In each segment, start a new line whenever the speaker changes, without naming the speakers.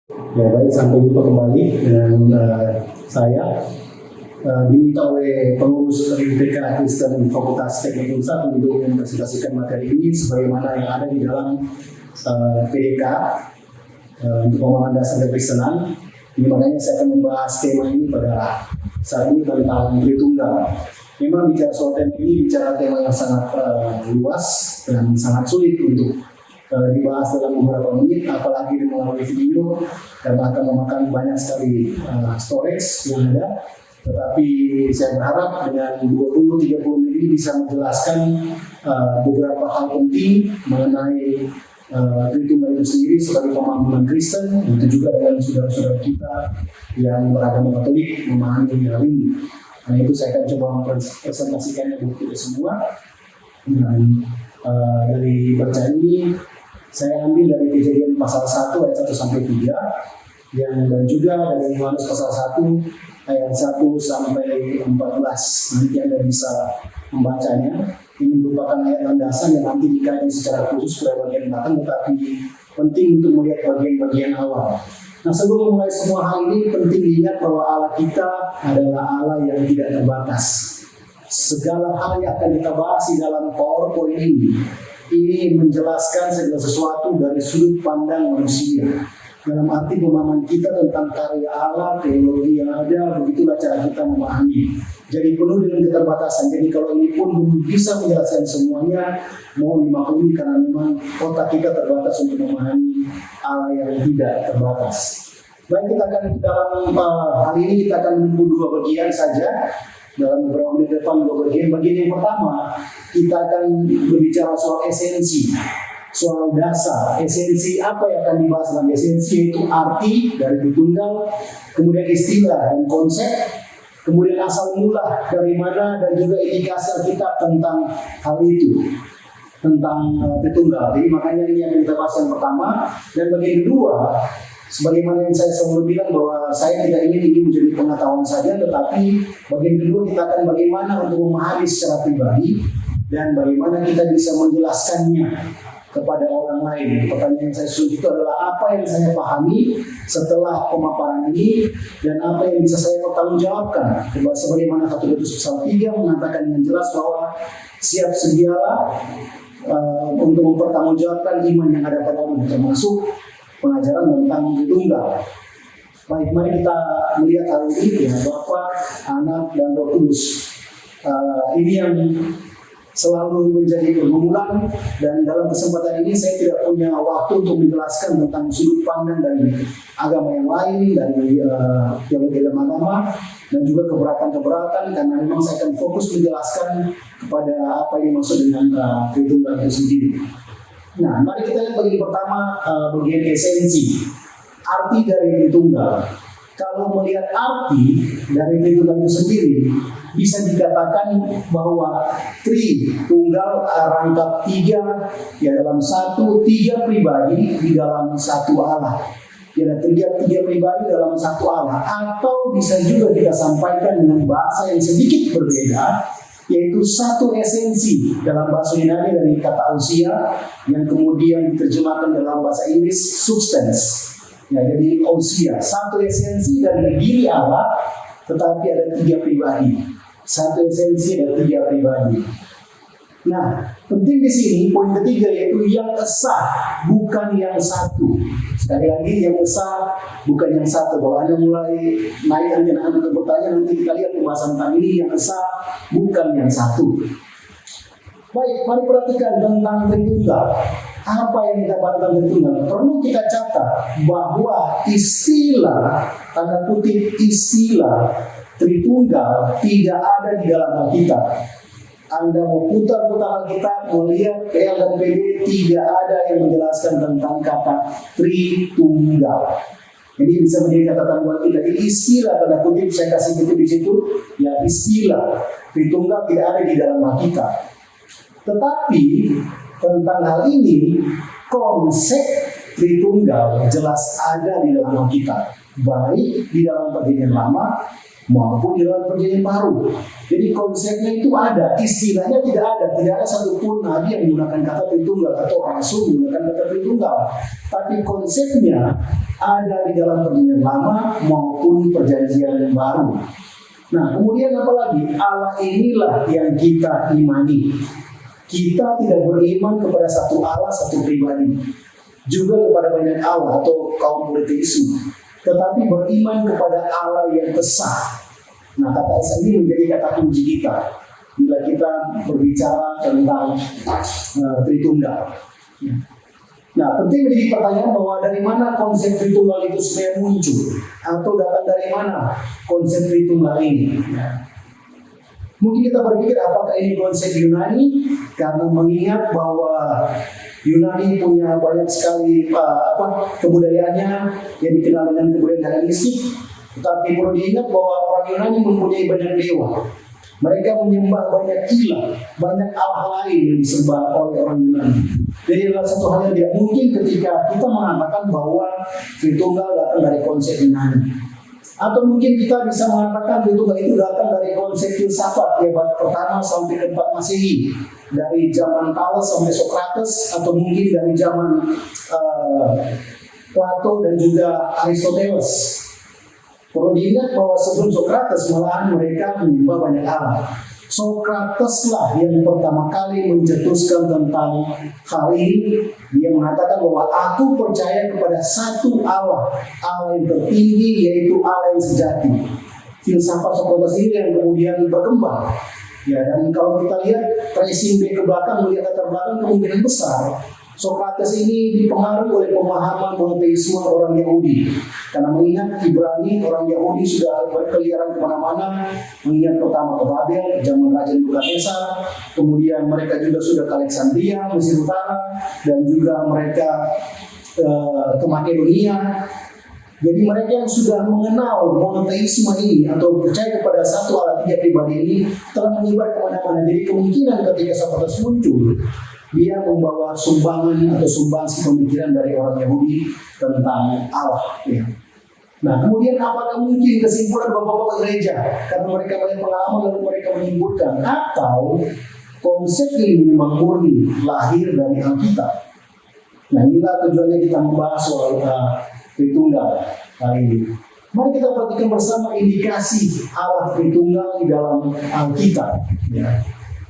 Ya baik, sampai jumpa kembali dengan saya. Diminta oleh pengurus IPK Kristen Fakultas Teknik Unsa untuk mempresentasikan materi ini sebagaimana yang ada di dalam PDK untuk pemahaman dasar kekristenan. Ini makanya saya akan membahas tema ini pada saat ini tentang Tritunggal. Memang bicara soal tema ini bicara tema yang sangat luas dan sangat sulit untuk dibahas dalam beberapa menit, apalagi melalui video, dan akan memakan banyak sekali storage yang ada. Tetapi saya berharap dengan 20-30 menit ini bisa menjelaskan beberapa hal penting mengenai Tritunggal itu sendiri sebagai pemahaman Kristen, itu juga dengan saudara-saudara kita yang beragama Katolik memahami hal ini. Nah itu saya akan coba mempresentasikannya untuk kita semua. Dan dari bacaan ini saya ambil dari Kejadian pasal 1 ayat 1 sampai 3 dan juga dari Yohanes pasal 1 ayat 1 sampai 14. Nanti Anda bisa membacanya. Ini merupakan ayat landasan yang nanti dikaji secara khusus pada bagian belakang, tetapi penting untuk melihat bagian-bagian awal. Nah, sebelum memulai semua hal ini penting diingat bahwa Allah kita adalah Allah yang tidak terbatas. Segala hal yang akan kita bahas di dalam PowerPoint ini menjelaskan segala sesuatu dari sudut pandang manusia. Dalam arti pemahaman kita tentang karya Allah, teologi yang ada, begitulah cara kita memahami. Jadi penuh dengan keterbatasan. Jadi kalau ini pun belum bisa menjelaskan semuanya, mohon dimaklumi karena memang otak kita terbatas untuk memahami Allah yang tidak terbatas. Baik, kita akan dalam hal ini kita akan dua bagian saja. Dalam beberapa menit depan dua bagian. Bagian yang pertama kita akan berbicara soal esensi, soal dasar, esensi apa yang akan dibahas dalam esensi, yaitu arti dari Tritunggal, kemudian istilah dan konsep, kemudian asal mula dari mana dan juga indikasi kita tentang hal itu, tentang Tritunggal. Jadi makanya ini yang kita bahas yang pertama. Dan bagian kedua, sebagaimana yang saya selalu bilang bahwa saya tidak ingin ini menjadi pengetahuan saja, tetapi bagian kedua kita akan bagaimana untuk memahami secara pribadi dan bagaimana kita bisa menjelaskannya kepada orang lain. Pertanyaan yang saya susun itu adalah apa yang saya pahami setelah pemaparan ini dan apa yang bisa saya pertanggungjawabkan. Sebagaimana 1 Petrus pasal 3 mengatakan dengan jelas bahwa siap sedialah untuk mempertanggungjawabkan iman yang ada padamu, termasuk pengajaran tentang Tritunggal. Baik, mari kita melihat hal ini ya, Bapa, Anak, dan Roh Kudus. Ini yang selalu menjadi pergumulan, dan dalam kesempatan ini saya tidak punya waktu untuk menjelaskan tentang sudut pandang dari agama yang lain, dari teologi dalam agama, dan juga keberatan-keberatan, karena memang saya akan fokus menjelaskan kepada apa yang dimaksud dengan Tritunggal itu sendiri. Nah, mari kita lihat bagian pertama, bagian esensi, arti dari Tritunggal. Kalau melihat arti dari Tritunggal itu sendiri, bisa dikatakan bahwa Tritunggal rangkap tiga, ya dalam satu, tiga pribadi di dalam satu Allah. Ya, tiga pribadi dalam satu Allah. Atau bisa juga kita sampaikan dengan bahasa yang sedikit berbeda, yaitu satu esensi dalam bahasa Yunani dari kata ousia yang kemudian diterjemahkan dalam bahasa Inggris substance. Ya, jadi ousia, satu esensi dari diri Allah, tetapi ada tiga pribadi. Satu esensi dan tiga pribadi. Nah, penting di sini poin ketiga yaitu yang esa, bukan yang satu. Sekali lagi, yang esa bukan yang satu. Kalau Anda mulai naik Anda bertanya, nanti kita lihat pembahasan tentang ini, yang esa bukan yang satu. Baik, mari perhatikan tentang Tritunggal. Apa yang kita bahas tentang Tritunggal? Perlu kita catat bahwa istilah, tanda kutip istilah Tritunggal tidak ada di dalam Alkitab. Anda mau putar-putar Alkitab, melihat PL dan PD, tidak ada yang menjelaskan tentang kata Tritunggal. Jadi bisa menjadi catatan buat kita. Ini istilah, tanda kutip saya kasih kutip di situ, ya istilah Tritunggal tidak ada di dalam Alkitab. Tetapi tentang hal ini, konsep Tritunggal jelas ada di dalam Alkitab, baik di dalam Perjanjian Lama maupun di dalam Perjanjian Baru. Jadi konsepnya itu ada, istilahnya tidak ada satupun nabi yang menggunakan kata Tritunggal atau rasul menggunakan kata Tritunggal. tapi konsepnya ada di dalam perjanjian lama maupun perjanjian baru. Nah, kemudian apalagi? Allah inilah yang kita imani. Kita tidak beriman kepada satu Allah, satu pribadi, juga kepada banyak Allah atau kaum politeisme, tetapi beriman kepada Allah yang esa. Nah, kata esa ini menjadi kata kunci kita bila kita berbicara tentang Tritunggal. Nah, penting menjadi pertanyaan bahwa dari mana konsep Tritunggal itu sebenarnya muncul, atau datang dari mana konsep Tritunggal ini. Mungkin kita berpikir apakah ini konsep Yunani, karena mengingat bahwa Yunani punya banyak sekali kebudayaannya yang dikenal dengan kebudayaan Helenistik. Tetapi perlu diingat bahwa orang Yunani mempunyai banyak dewa. Mereka menyembah banyak ilah, banyak Allah lain yang disembah oleh orang Yunani. Jadi adalah satu hal yang tidak mungkin ketika kita mengatakan bahwa Tritunggal datang dari konsep Yunani. Atau mungkin kita bisa mengatakan Tritunggal itu datang dari konsep filsafat ya, abad pertama sampai ke 4 Masehi, dari zaman Thales sampai Socrates, atau mungkin dari zaman Plato dan juga Aristoteles. Perlu diingat bahwa sebelum Socrates malahan mereka menyembah banyak Allah. Socrates lah yang pertama kali mencetuskan tentang hal ini. Dia mengatakan bahwa aku percaya kepada satu Allah, Allah yang tertinggi, yaitu Allah yang sejati. Filsafat Socrates ini yang kemudian berkembang. Ya, dan kalau kita lihat tracing back ke belakang, melihat latar belakang, kemungkinan besar Socrates ini dipengaruhi oleh pemahaman monoteisme orang Yahudi. Karena mengingat Ibrani, orang Yahudi sudah berkeliaran kemana-mana. Mengingat pertama ke Babel, zaman Raja Nebukadnezar. Kemudian mereka juga sudah ke Alexandria, Mesir Utara. Dan juga mereka ke Makedonia. Jadi mereka yang sudah mengenal monoteisme ini atau percaya kepada satu Allah tiga pribadi ini telah menyebar kemana-mana. Jadi kemungkinan ketika Socrates muncul, dia membawa sumbangan atau sumbangsi pemikiran dari orang Yahudi tentang Allah. Ya. Nah, kemudian apakah mungkin kesimpulan bapak-bapak gereja karena mereka banyak pengalaman lalu mereka menyimpulkan, atau konsep ini memang murni lahir dari Alkitab? Nah, inilah tujuannya kita membahas soal Tritunggal kali ini. Mari kita perhatikan bersama indikasi Allah Tritunggal di dalam Alkitab. Ya.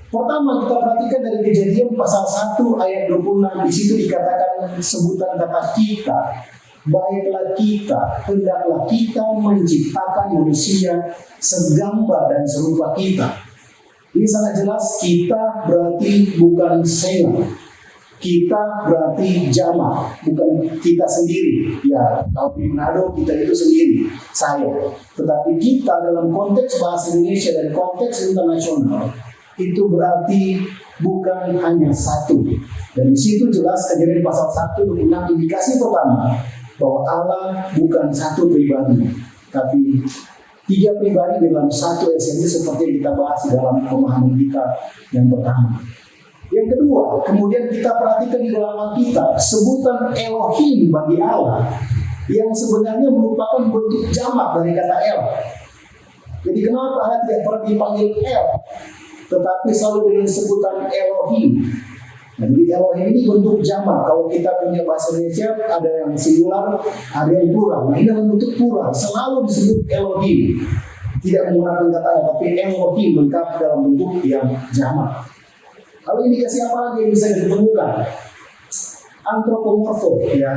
Pertama, kita perhatikan dari Kejadian pasal 1 ayat 26. Di situ dikatakan sebutan kata kita. Baiklah kita, hendaklah kita menciptakan manusia segambar dan serupa kita. Ini sangat jelas, kita berarti bukan singular. Kita berarti jamak, bukan kita sendiri. Ya, kalau di Manado kita itu sendiri, saya. Tetapi kita dalam konteks bahasa Indonesia dan konteks internasional itu berarti bukan hanya satu. Dan di situ jelas Kejadian pasal 1 dengan indikasi pertama bahwa Allah bukan satu pribadi, tapi tiga pribadi dalam satu esensi seperti yang kita bahas dalam pemahaman kita yang pertama. Yang kedua, kemudian kita perhatikan di dalam Alkitab sebutan Elohim bagi Allah yang sebenarnya merupakan bentuk jamak dari kata El. Jadi kenapa Allah tidak pernah dipanggil El, tetapi selalu dengan sebutan Elohim. Nah, jadi Elohim ini bentuk jamak. Kalau kita punya bahasa Indonesia ada yang singular, ada yang plural. Nah, ini dalam bentuk plural, selalu disebut Elohim. Tidak menggunakan kata El, tapi Elohim lengkap dalam bentuk yang jamak. Lalu indikasi apa lagi yang bisa ditemukan? Antropomorfo, ya.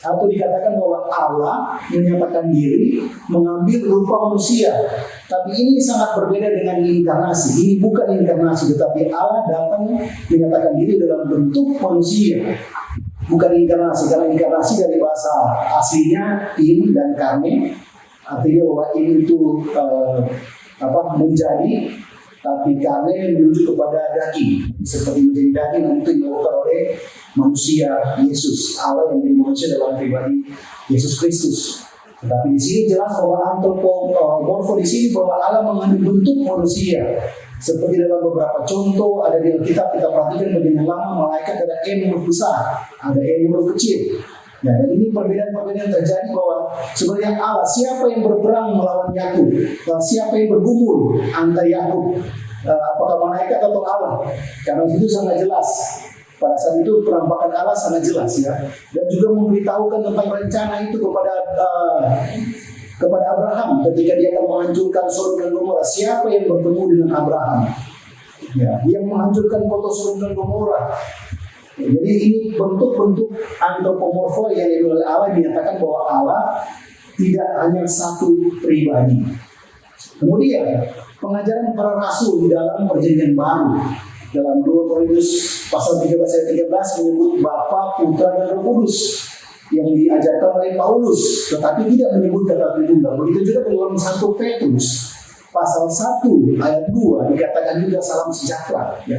Atau dikatakan bahwa Allah menyatakan diri mengambil rupa manusia. Tapi ini sangat berbeda dengan inkarnasi. Ini bukan inkarnasi, tetapi Allah datang menyatakan diri dalam bentuk manusia. Bukan inkarnasi, karena inkarnasi dari bahasa aslinya in dan karne. Artinya bahwa in itu menjadi, tapi karne menuju kepada daging, seperti menjadi daging yang itu dilakukan oleh manusia Yesus, Allah yang menjadi manusia dalam pribadi Yesus Kristus. Tetapi di sini jelas bahwa antropomorfo di sini bahwa Allah mengambil bentuk manusia. Seperti dalam beberapa contoh ada di Alkitab, kita perhatikan bagian lama malaikat ada M huruf besar, ada M huruf kecil. Nah, dan ini perbedaan-perbedaan terjadi bahwa sebenarnya Allah, siapa yang berperang melawan Yakub, siapa yang bergumul antara Yakub, apakah malaikat atau Allah? Karena itu sangat jelas Pada saat itu penampakan Allah sangat jelas ya, dan juga memberitahukan tentang rencana itu kepada Abraham ketika dia akan menghancurkan Sodom dan Gomora. Siapa yang bertemu dengan Abraham? Ya, yang menghancurkan kota Sodom dan Gomora. Jadi ini bentuk-bentuk antropomorfo yang oleh Allah dinyatakan bahwa Allah tidak hanya satu pribadi. Kemudian pengajaran para rasul di dalam perjanjian baru dalam 2 Korintus pasal 13 ayat 13 menyebut Bapa, Putra dan Roh Kudus yang diajarkan oleh Paulus, tetapi tidak menyebut kata Tritunggal. Begitu juga dalam 1 Petrus pasal 1 ayat 2 dikatakan juga salam sejahtera ya.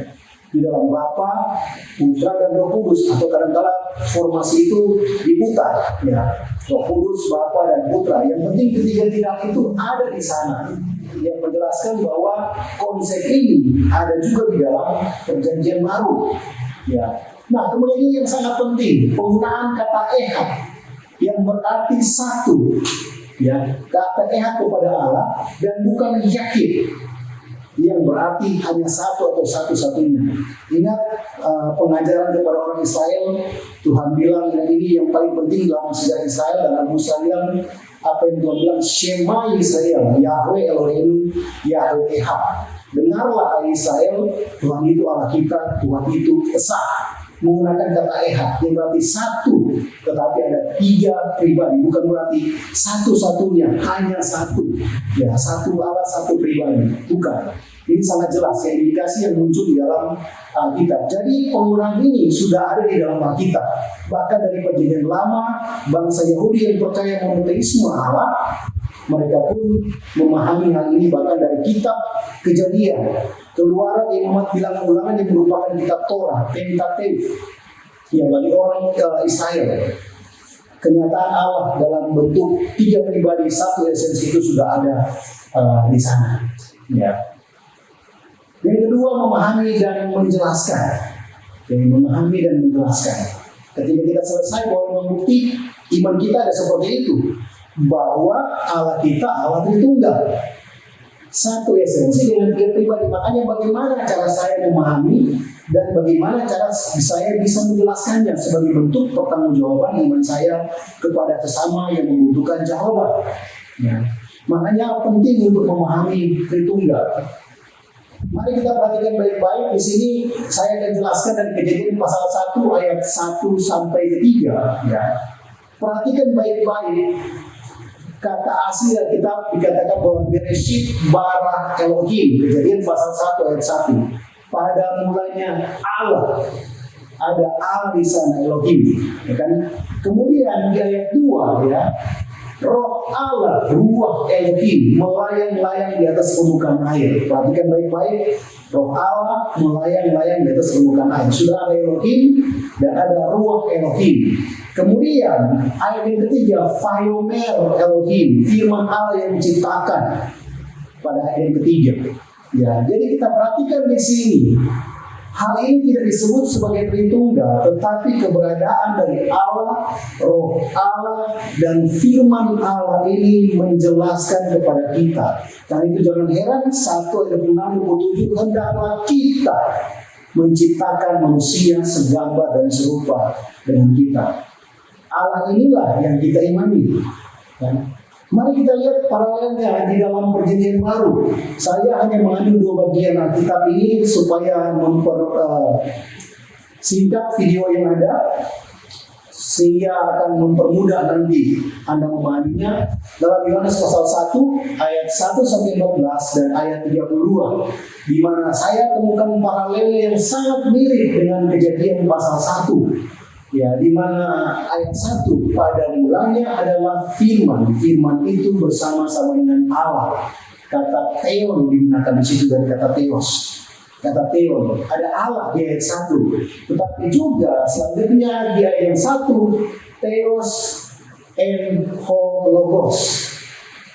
Di dalam Bapa, Putra dan Roh Kudus, atau kadang-kala formasi itu diputar ya. Roh Kudus, Bapa dan Putra. Yang penting ketiga tidak itu ada di sana. Yang menjelaskan bahwa konsep ini ada juga di dalam perjanjian baru. Ya. Nah, kemudian ini yang sangat penting, penggunaan kata ehad yang berarti satu. Ya, kata ehad kepada Allah dan bukan yakin yang berarti hanya satu atau satu-satunya. Ingat pengajaran kepada orang Israel, Tuhan bilang ini yang paling penting dalam sejarah Israel, dan Musa bilang apa yang Tuhan bilang, Shema Israel, Yahweh Elohim, Yahweh Ehad. Dengarlah hai Israel, Tuhan itu Allah kita, Tuhan itu esa. Menggunakan kata ehad yang berarti satu, tetapi ada 3 pribadi, bukan berarti satu-satunya, hanya satu. Ya, satu Allah, satu pribadi, bukan. Ini sangat jelas ya, indikasi yang muncul di dalam Alkitab. Jadi penggunaan ini sudah ada di dalam Alkitab. Bahkan dari perjanjian lama, bangsa Yahudi yang percaya monoteisme Allah, mereka pun memahami hal ini bahkan dari kitab Kejadian, Keluaran, Imamat, Bilangan-Ulangan yang merupakan kitab Torah, Pentateuch, yang bagi orang Israel. Kenyataan Allah dalam bentuk 3 pribadi, satu esensi itu sudah ada di sana. Ya. Yang kedua, memahami dan menjelaskan. Jadi memahami dan menjelaskan. Ketika kita selesai bahwa membukti iman kita ada seperti itu, bahwa Allah kita Allah Tritunggal, satu esensi dengan 3 pribadi. Makanya bagaimana cara saya memahami dan bagaimana cara saya bisa menjelaskannya sebagai bentuk pertanggungjawaban iman saya kepada sesama yang membutuhkan jawaban. Ya. Makanya penting untuk memahami Tritunggal. Mari kita perhatikan baik-baik. Di sini saya akan jelaskan dari Kejadian pasal 1 ayat 1 sampai 3. Ya. Perhatikan baik-baik. Kata asli Alkitab dikatakan bahwa Bereshit bara Elohim. Kejadian pasal 1 ayat 1. Pada mulanya Allah. Ada Allah di sana, Elohim. Ya kan? Kemudian di ayat 2 ya, Roh Allah, Ruach Elohim melayang-layang di atas permukaan air. Perhatikan baik-baik. Roh Allah melayang-layang di atas permukaan air. Sudah ada Elohim dan ada Ruach Elohim. Kemudian ayat yang ketiga, Vayomer Elohim, firman Allah yang menciptakan. Pada ayat yang ketiga. Ya, jadi kita perhatikan di sini. Hal ini tidak disebut sebagai Tritunggal, tetapi keberadaan dari Allah, Roh Allah, dan firman Allah ini menjelaskan kepada kita. Karena itu jangan heran 1 ayat 26 hendaklah kita menciptakan manusia segambar dan serupa dengan kita. Allah inilah yang kita imani. Mari kita lihat paralelnya di dalam perjanjian baru. Saya hanya mengambil 2 bagian Alkitab ini supaya singkat video yang ada, sehingga akan mempermudah nanti Anda memahaminya. Dalam Yohanes pasal 1 ayat 1 sampai 14 dan ayat 32, di mana saya temukan paralel yang sangat mirip dengan Kejadian pasal 1. Ya, di mana ayat 1, pada mulanya adalah firman. Firman itu bersama-sama dengan Allah. Kata Theon digunakan di situ dari kata Theos. Kata Theon, ada Allah di ayat 1. Tetapi juga selanjutnya di ayat 1, Theos en ho logos,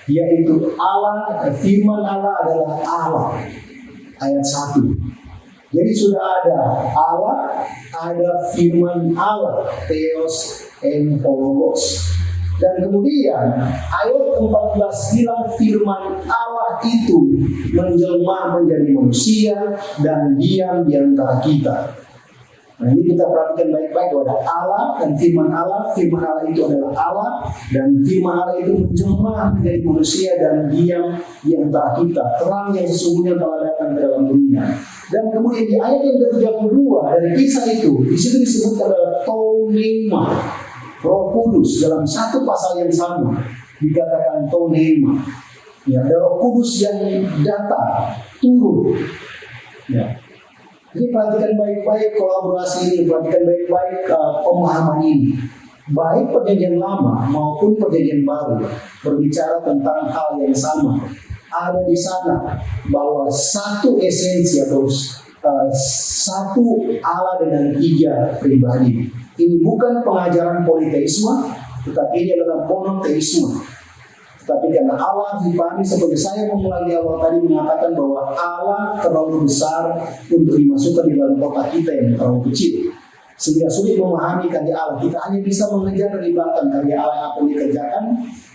yaitu Allah, firman Allah adalah Allah. Ayat 1. Jadi sudah ada Allah, ada firman Allah, Theos en ho logos. Dan kemudian ayat 14 bilang firman Allah itu menjelma menjadi manusia dan diam di antara kita. Nah, ini kita perhatikan baik-baik bahwa ada Allah dan firman Allah itu adalah Allah, dan firman Allah itu menjelma menjadi manusia dan diam di antara kita. Terang yang sesungguhnya telah datang ke dalam dunia. Dan kemudian di ayat yang ke-32 dari kisah itu, di situ disebut adalah Tonema, Roh Kudus. Dalam satu pasal yang sama dikatakan Tonema. Ya, ada Roh Kudus yang datang, turun. Ya. Jadi perhatikan baik-baik kolaborasi ini, perhatikan baik-baik pemahaman ini. Baik perjanjian lama maupun perjanjian baru berbicara tentang hal yang sama. Ada di sana bahwa satu esensi atau satu Allah dengan tiga pribadi. Ini bukan pengajaran politeisme, tetapi ini adalah monoteisme. Tapi karena Allah dipahami seperti saya memulai di awal tadi mengatakan bahwa Allah terlalu besar untuk dimasukkan di dalam otak kita yang terlalu kecil, sehingga sulit memahami karya Allah. Kita hanya bisa mengejar dari belakang karya Allah yang apa yang dikerjakan,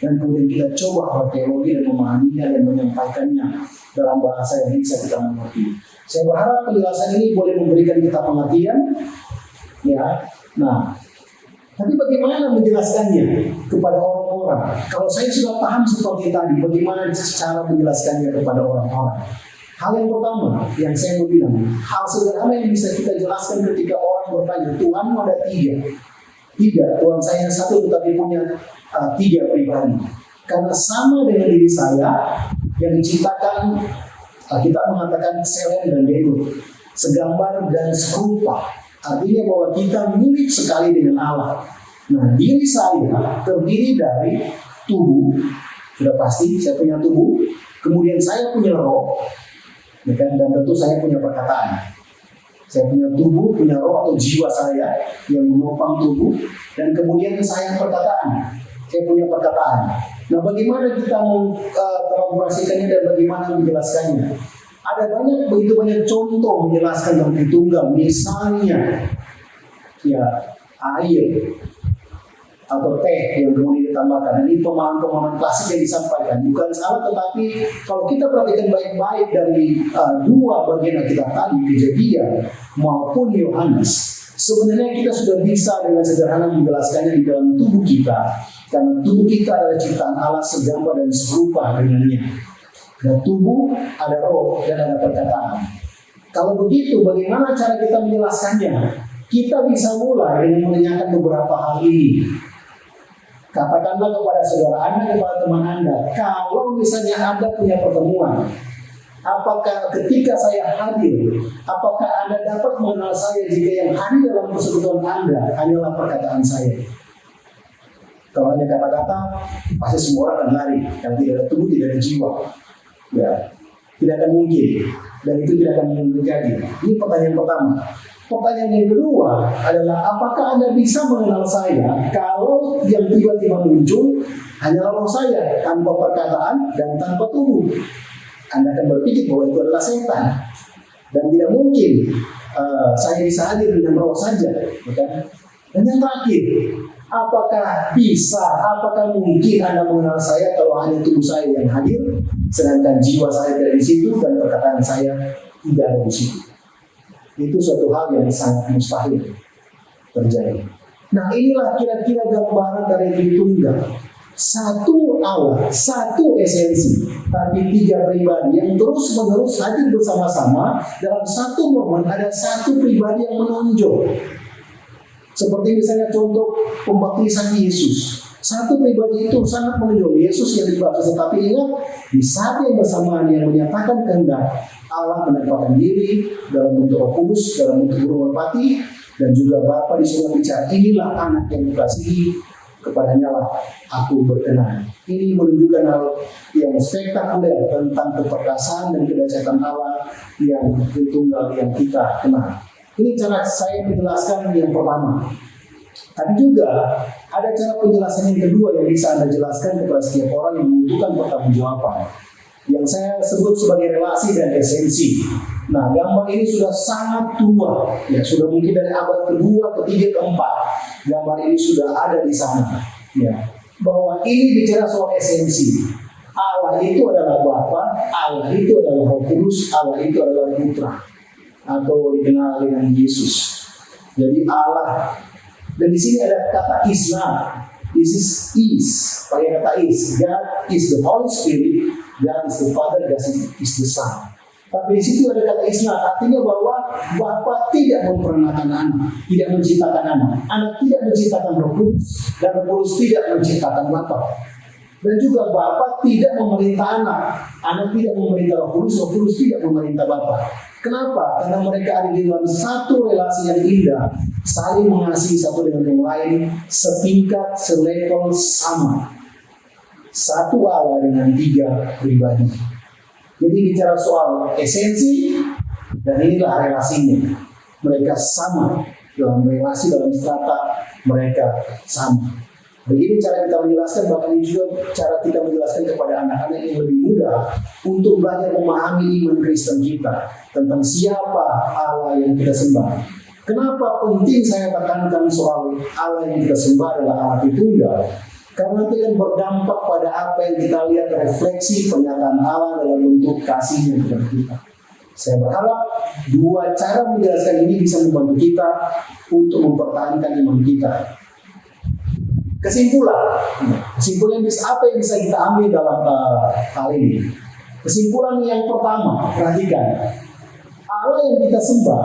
dan kemudian kita coba berteologi dan memahaminya dan menyampaikannya dalam bahasa yang bisa kita mengerti. Saya berharap penjelasan ini boleh memberikan kita pengertian, ya. Nah, tapi bagaimana menjelaskannya kepada orang-orang? Kalau saya sudah paham seperti tadi, bagaimana cara menjelaskannya kepada orang-orang? Hal yang pertama yang saya mau bilang, hal sederhana yang bisa kita jelaskan ketika orang bertanya, Tuhan ada tiga. Tiga, Tuhan saya satu tetapi punya tiga pribadi. Karena sama dengan diri saya yang diciptakan, kita mengatakan selen dan denut, segambar dan serupa. Artinya bahwa kita mirip sekali dengan Allah. Nah, diri saya terdiri dari tubuh, sudah pasti saya punya tubuh, kemudian saya punya roh, dan tentu saya punya perkataan. Saya punya tubuh, punya roh atau jiwa saya yang menopang tubuh, dan kemudian saya perkataan. Saya punya perkataan. Nah, bagaimana kita mengkolaborasikannya dan bagaimana menjelaskannya? Ada begitu banyak contoh menjelaskan tentang Tritunggal. Misalnya, ya, air atau teh yang kemudian ditambahkan. Ini pemahaman-pemahaman klasik yang disampaikan. Bukan salah, tetapi kalau kita perhatikan baik-baik dari dua bagian yang kita tadi, Kejadian maupun Yohanes, sebenarnya kita sudah bisa dengan sederhana menjelaskannya di dalam tubuh kita. Karena tubuh kita adalah ciptaan Allah segambar dan serupa dengannya. Dan tubuh ada roh dan ada perkataan. Kalau begitu, bagaimana cara kita menjelaskannya? Kita bisa mulai dengan menanyakan beberapa hal ini. Katakanlah kepada saudara Anda, kepada teman Anda, kalau misalnya Anda punya pertemuan, apakah ketika saya hadir, apakah Anda dapat mengenal saya jika yang hadir dalam persekutuan Anda hanyalah perkataan saya? Kalau hanya kata-kata, pasti semua orang akan lari. Yang tidak ada tubuh, tidak ada jiwa. Ya, tidak akan mungkin, dan itu tidak akan mungkin terjadi. Ini pertanyaan pertama. Pertanyaan yang kedua adalah, apakah Anda bisa mengenal saya kalau yang tiba-tiba muncul hanyalah roh saya, tanpa perkataan dan tanpa tubuh? Anda akan berpikir bahwa itu adalah setan, dan tidak mungkin saya bisa hadir dengan roh saja, bukan? Dan yang terakhir, apakah mungkin Anda mengenal saya kalau hanya tubuh saya yang hadir, sedangkan jiwa saya dari situ dan perkataan saya tidak ada di situ? Itu suatu hal yang sangat mustahil terjadi. Nah, inilah kira-kira gambaran dari Tritunggal. Satu Allah, satu esensi, tapi tiga pribadi yang terus-menerus hadir bersama-sama. Dalam satu momen ada satu pribadi yang menonjol. Seperti misalnya contoh pembaptisan Yesus. Satu pribadi itu sangat menonjol, Yesus yang dibaptis. Tetapi ingat, di saat yang bersamaan yang menyatakan kehendak, Allah menampakkan diri dalam bentuk Roh Kudus, dalam bentuk burung merpati, dan juga Bapa di surga bicara, inilah anak yang dikasihi, kepadanya lah aku berkenan. Ini menunjukkan hal yang spektakuler tentang keperkasaan dan kedahsyatan Allah yang Tritunggal yang kita kenal. Ini cara saya menjelaskan yang pertama. Tapi juga ada cara penjelasan yang kedua yang bisa Anda jelaskan kepada setiap orang yang membutuhkan pertanggungjawaban, yang saya sebut sebagai relasi dan esensi. Nah, gambar ini sudah sangat tua, ya, sudah mungkin dari abad kedua, ketiga, keempat. Gambar ini sudah ada di sana, ya, bahwa ini bicara soal esensi. Allah itu adalah Bapa, Allah itu adalah Roh Kudus, Allah itu adalah Putra, atau dikenal dengan Yesus. Jadi Allah. Dan di sini ada kata is not. This is. Pakai kata is. God is the Holy Spirit. God is the Father. God is the Son. Tapi di situ ada kata is not. Artinya bahwa Bapa tidak memperanakan anak, tidak menciptakan anak tidak menciptakan Roh Kudus, dan Roh Kudus tidak menciptakan Bapa. Dan juga Bapa tidak memerintah anak tidak memerintah Roh Kudus, Roh Kudus tidak memerintah Bapa. Kenapa? Karena mereka ada di dalam satu relasi yang indah, saling mengasihi satu dengan yang lain, setingkat, selevel, sama. Satu Allah dengan 3 pribadi. Jadi bicara soal esensi, dan inilah relasinya. Mereka sama dalam relasi, dalam strata mereka sama. Begini cara kita menjelaskan, bahkan ini juga cara kita menjelaskan kepada anak-anak yang lebih muda untuk belajar memahami iman Kristen kita tentang siapa Allah yang kita sembah. Kenapa penting saya tekankan soal Allah yang kita sembah adalah Allah Tritunggal? Karena itu akan berdampak pada apa yang kita lihat, refleksi pernyataan Allah dalam bentuk kasihnya kepada kita. Saya berharap 2 cara menjelaskan ini bisa membantu kita untuk mempertahankan iman kita. Kesimpulan bisa apa yang bisa kita ambil dalam hal ini? Kesimpulan yang pertama, perhatikan, Allah yang kita sembah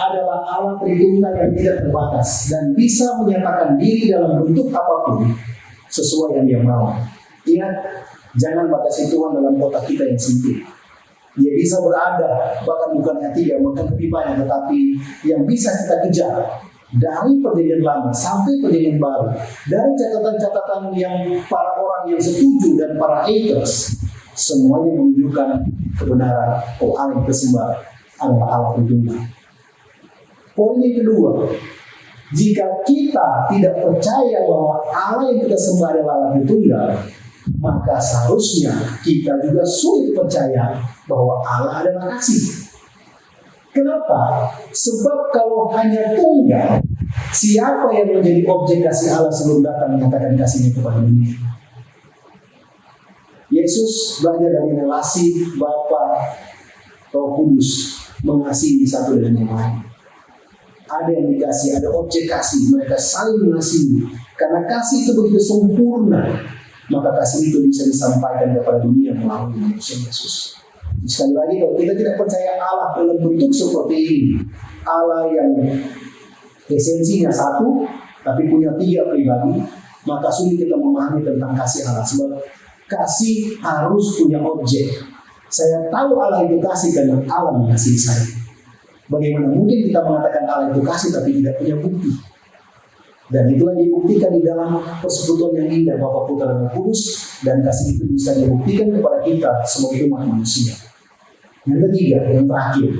adalah Allah Tritunggal yang tidak terbatas dan bisa menyatakan diri dalam bentuk apapun sesuai yang Dia mau. Ingat, jangan batasi Tuhan dalam kotak kita yang sempit. Dia bisa berada, bahkan bukan hanya 3, bahkan lebih banyak, tetapi yang bisa kita kejar dari perjanjian lama sampai perjanjian baru, dari catatan-catatan yang para orang yang setuju dan para haters, semuanya menunjukkan kebenaran Allah yang disembah adalah Allah Tritunggal. Poin yang kedua, jika kita tidak percaya bahwa Allah yang kita sembah adalah Allah Tritunggal, maka seharusnya kita juga sulit percaya bahwa Allah adalah kasih. Kenapa? Sebab kalau hanya tunggal, siapa yang menjadi objek kasih Allah sebelum datang menyatakan kasihnya kepada dunia? Yesus belajar dari relasi Bapa, Roh Kudus mengasihi satu dengan yang lain. Ada yang dikasih, ada objek kasih, mereka saling mengasihi. Karena kasih itu begitu sempurna, maka kasih itu bisa disampaikan kepada dunia melalui manusia Yesus. Sekali lagi, kalau kita tidak percaya Allah dalam bentuk seperti ini, Allah yang esensinya satu, tapi punya 3 pribadi, maka sulit kita memahami tentang kasih Allah. Sebab kasih harus punya objek. Saya tahu Allah itu kasih karena Allah mengasihi saya. Bagaimana mungkin kita mengatakan Allah itu kasih tapi tidak punya bukti? Dan itulah dibuktikan di dalam persekutuan yang indah Bapa, Putra, dan Roh Kudus, dan kasih itu bisa dibuktikan kepada kita sebagai umat manusia. Yang ketiga, yang terakhir,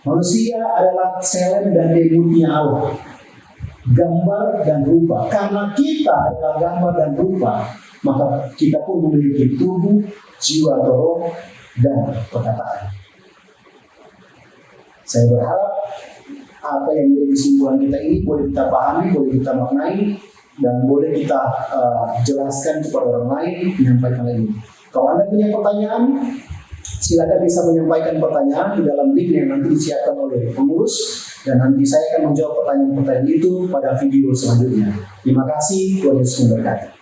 manusia adalah selen dan debutnya Allah, gambar dan rupa. Karena kita adalah gambar dan rupa, maka kita pun memiliki tubuh, jiwa, roh, dan perkataan. Saya berharap apa yang menjadi kesimpulan kita ini boleh kita pahami, boleh kita maknai, dan boleh kita jelaskan kepada orang lain, menyampaikan lagi. Kalau Anda punya pertanyaan, silakan bisa menyampaikan pertanyaan di dalam link yang nanti disiapkan oleh pengurus, dan nanti saya akan menjawab pertanyaan-pertanyaan itu pada video selanjutnya. Terima kasih, Tuhan Yesus memberkati.